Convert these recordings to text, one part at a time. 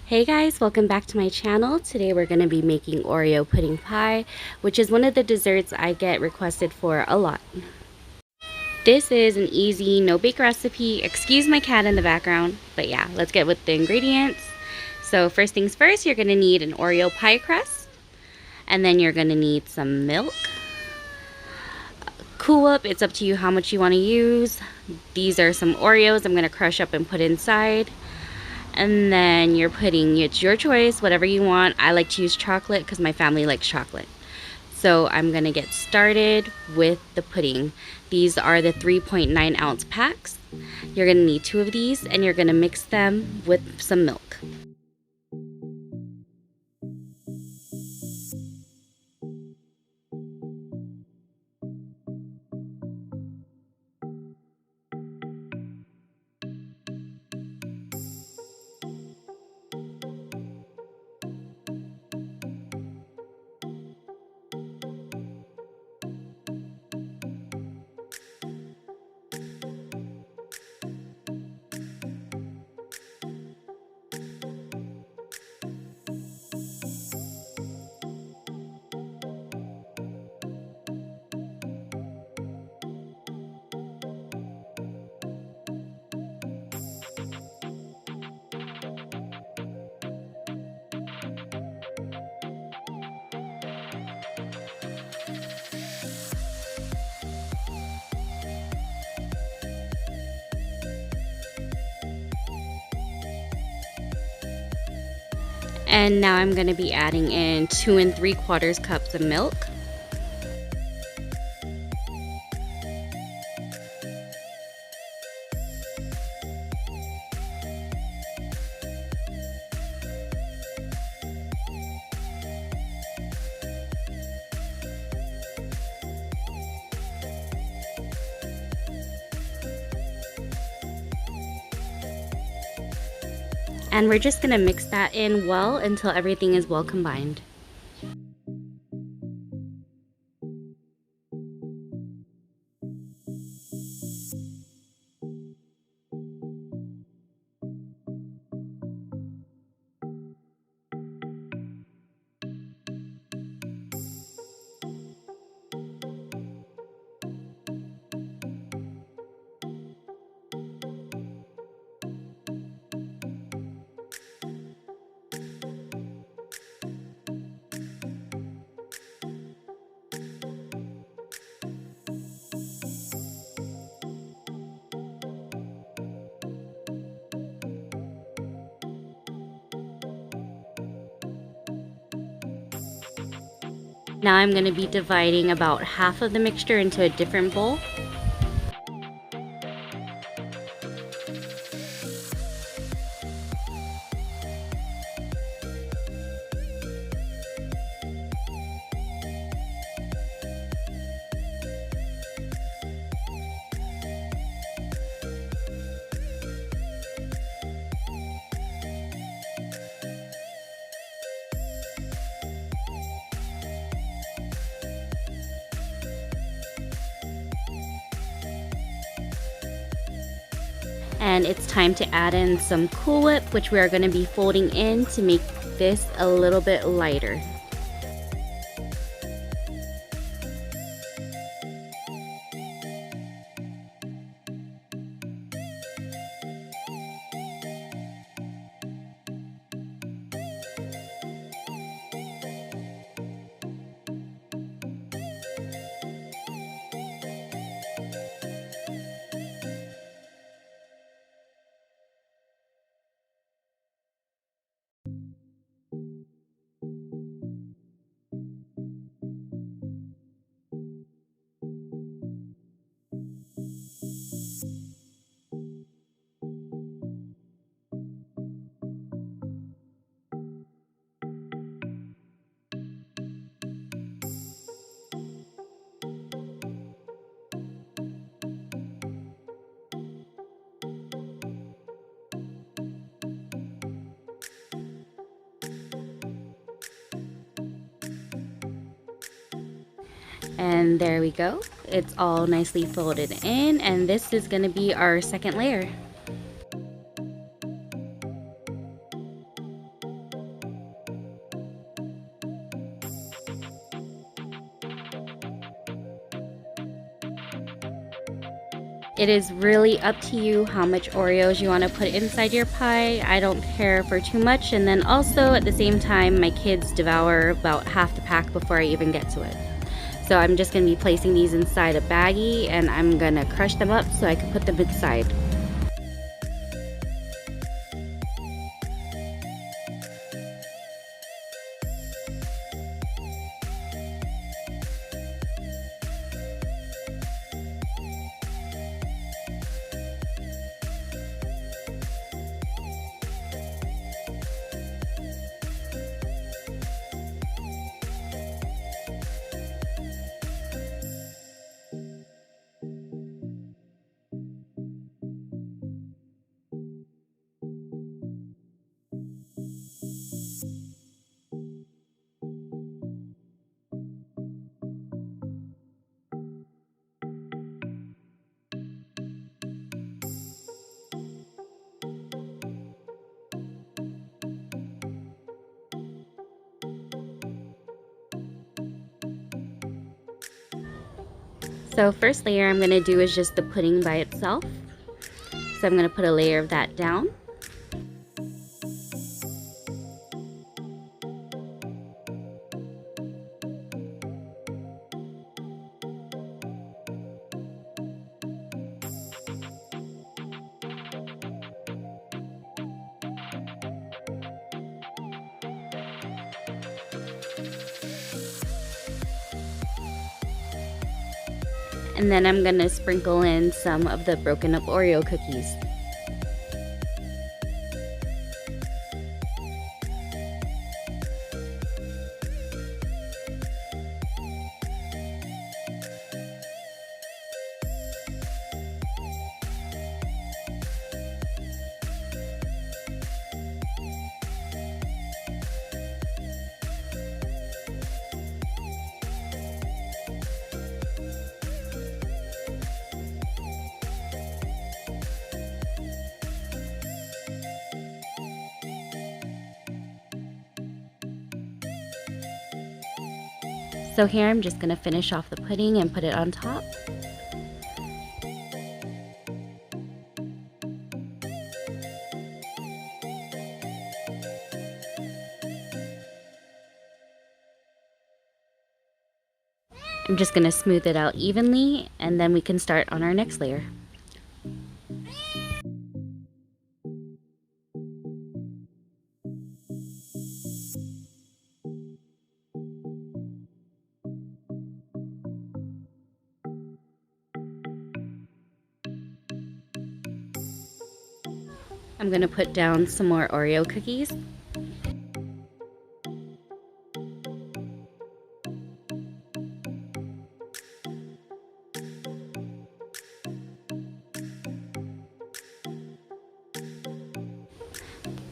Hey guys, welcome back to my channel. Today we're going to be making Oreo pudding pie, which is one of the desserts I get requested for a lot. This is an easy no-bake recipe. Excuse my cat in the background, but yeah, let's get with the ingredients. So first things first, you're going to need an Oreo pie crust, and then you're going to need some milk. Cool Whip, it's up to you how much you want to use. These are some Oreos I'm going to crush up and put inside. And then you're putting, it's your choice, whatever you want. I like to use chocolate because my family likes chocolate. So I'm going to get started with the pudding. These are the 3.9 ounce packs. You're going to need 2 of these and you're going to mix them with some milk. And now I'm going to be adding in 2 3/4 cups of milk. And we're just going to mix that in well until everything is well combined. Now I'm going to be dividing about half of the mixture into a different bowl. And it's time to add in some Cool Whip, which we are going to be folding in to make this a little bit lighter. And there we go. It's all nicely folded in, and this is going to be our second layer. It is really up to you how much Oreos you want to put inside your pie. I don't care for too much, and then also at the same time my kids devour about half the pack before I even get to it. So I'm just going to be placing these inside a baggie, and I'm going to crush them up so I can put them inside. So first layer I'm going to do is just the pudding by itself. So I'm going to put a layer of that down. And then I'm going to sprinkle in some of the broken up Oreo cookies. So here I'm just going to finish off the pudding and put it on top. I'm just going to smooth it out evenly, and then we can start on our next layer. I'm going to put down some more Oreo cookies.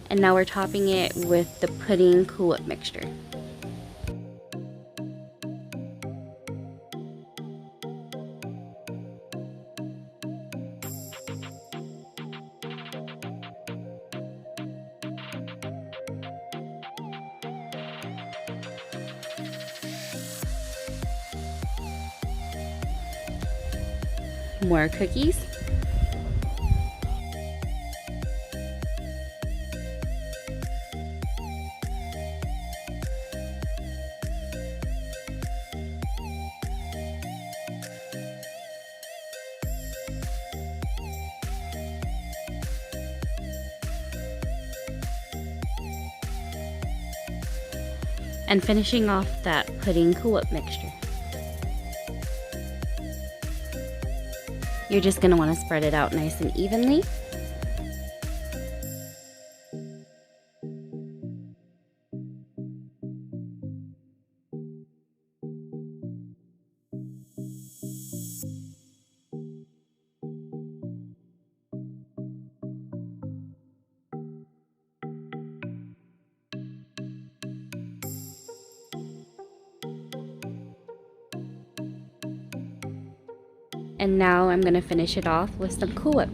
And now we're topping it with the pudding Cool Whip mixture. More cookies. And finishing off that pudding Cool Whip mixture. You're just going to want to spread it out nice and evenly. And now I'm going to finish it off with some Cool Whip.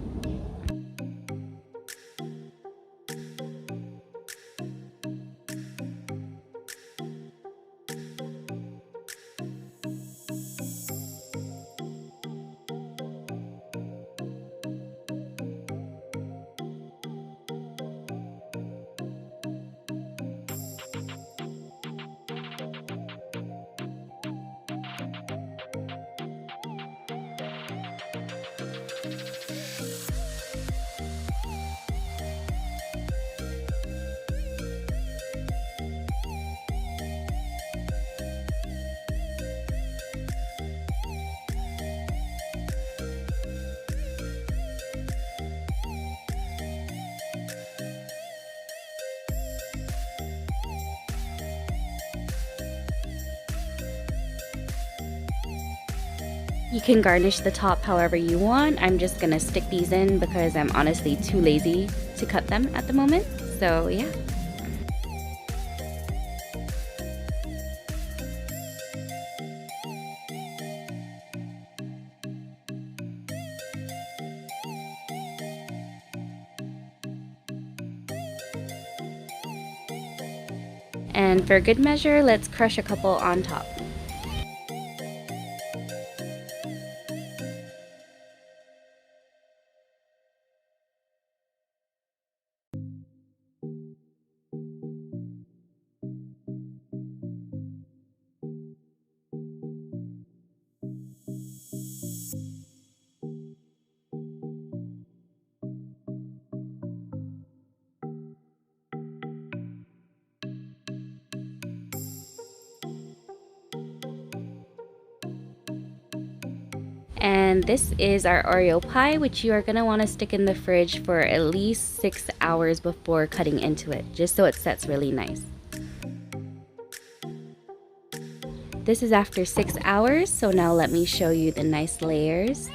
You can garnish the top however you want. I'm just gonna stick these in because I'm honestly too lazy to cut them at the moment. So yeah. And for good measure, let's crush a couple on top. And this is our Oreo pie, which you are going to want to stick in the fridge for at least 6 hours before cutting into it, just so it sets really nice. This is after 6 hours, so now let me show you the nice layers.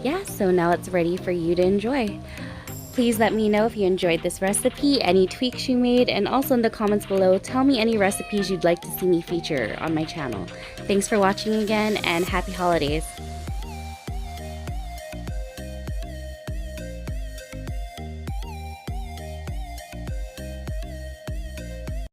Yeah, so now it's ready for you to enjoy. Please let me know if you enjoyed this recipe, any tweaks you made, and also in the comments below, tell me any recipes you'd like to see me feature on my channel. Thanks for watching again, and happy holidays!